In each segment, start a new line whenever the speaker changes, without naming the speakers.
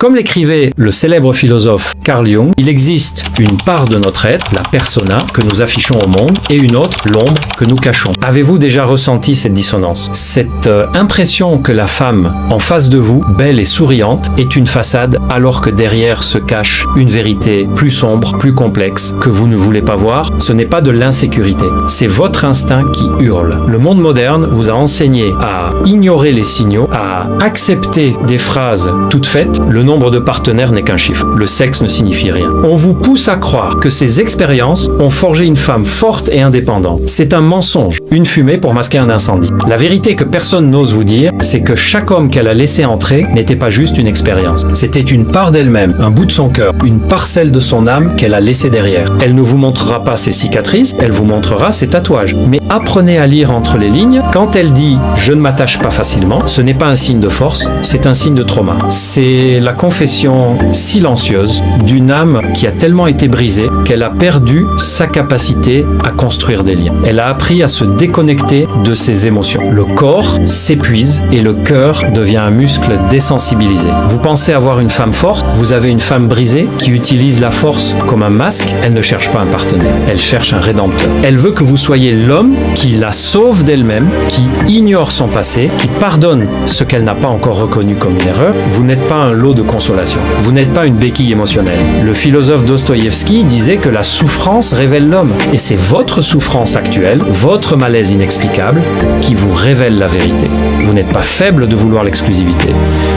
Comme l'écrivait le célèbre philosophe Carl Jung, il existe une part de notre être, la persona, que nous affichons au monde, et une autre, l'ombre, que nous cachons. Avez-vous déjà ressenti cette dissonance? Cette impression que la femme en face de vous, belle et souriante, est une façade, alors que derrière se cache une vérité plus sombre, plus complexe, que vous ne voulez pas voir. Ce n'est pas de l'insécurité, c'est votre instinct qui hurle. Le monde moderne vous a enseigné à ignorer les signaux, à accepter des phrases toutes faites. Le nombre de partenaires n'est qu'un chiffre. Le sexe ne signifie rien. On vous pousse à croire que ces expériences ont forgé une femme forte et indépendante. C'est un mensonge, une fumée pour masquer un incendie. La vérité que personne n'ose vous dire, c'est que chaque homme qu'elle a laissé entrer n'était pas juste une expérience. C'était une part d'elle-même, un bout de son cœur, une parcelle de son âme qu'elle a laissée derrière. Elle ne vous montrera pas ses cicatrices, elle vous montrera ses tatouages. Mais apprenez à lire entre les lignes. Quand elle dit « je ne m'attache pas facilement », ce n'est pas un signe de force, c'est un signe de trauma. C'est la confession silencieuse d'une âme qui a tellement été brisée qu'elle a perdu sa capacité à construire des liens. Elle a appris à se déconnecter de ses émotions. Le corps s'épuise et le cœur devient un muscle désensibilisé. Vous pensez avoir une femme forte, vous avez une femme brisée qui utilise la force comme un masque. Elle ne cherche pas un partenaire, elle cherche un rédempteur. Elle veut que vous soyez l'homme qui la sauve d'elle-même, qui ignore son passé, qui pardonne ce qu'elle n'a pas encore reconnu comme une erreur. Vous n'êtes pas un lot de consolation, vous n'êtes pas une béquille émotionnelle. Le philosophe Dostoïevski disait que la souffrance révèle l'homme, et c'est votre souffrance actuelle, votre malaise inexplicable, qui vous révèle la vérité. Vous n'êtes pas faible de vouloir l'exclusivité,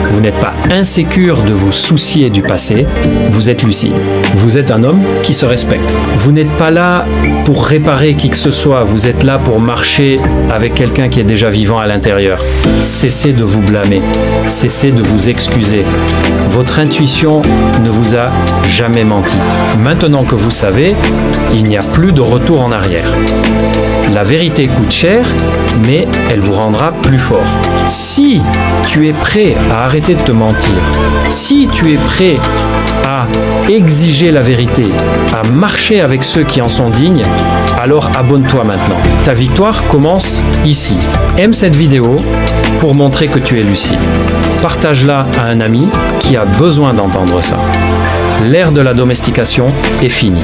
vous n'êtes pas insécure de vous soucier du passé, vous êtes lucide. Vous êtes un homme qui se respecte. Vous n'êtes pas là pour réparer qui que ce soit, vous êtes là pour marcher avec quelqu'un qui est déjà vivant à l'intérieur. Cessez de vous blâmer, cessez de vous excuser. Votre intuition ne vous a jamais menti. Maintenant que vous savez, il n'y a plus de retour en arrière. La vérité coûte cher, mais elle vous rendra plus fort. Si tu es prêt à arrêter de te mentir, si tu es prêt à exiger la vérité, à marcher avec ceux qui en sont dignes, alors abonne-toi maintenant. Ta victoire commence ici. Aime cette vidéo pour montrer que tu es lucide. Partage-la à un ami qui a besoin d'entendre ça. L'ère de la domestication est finie.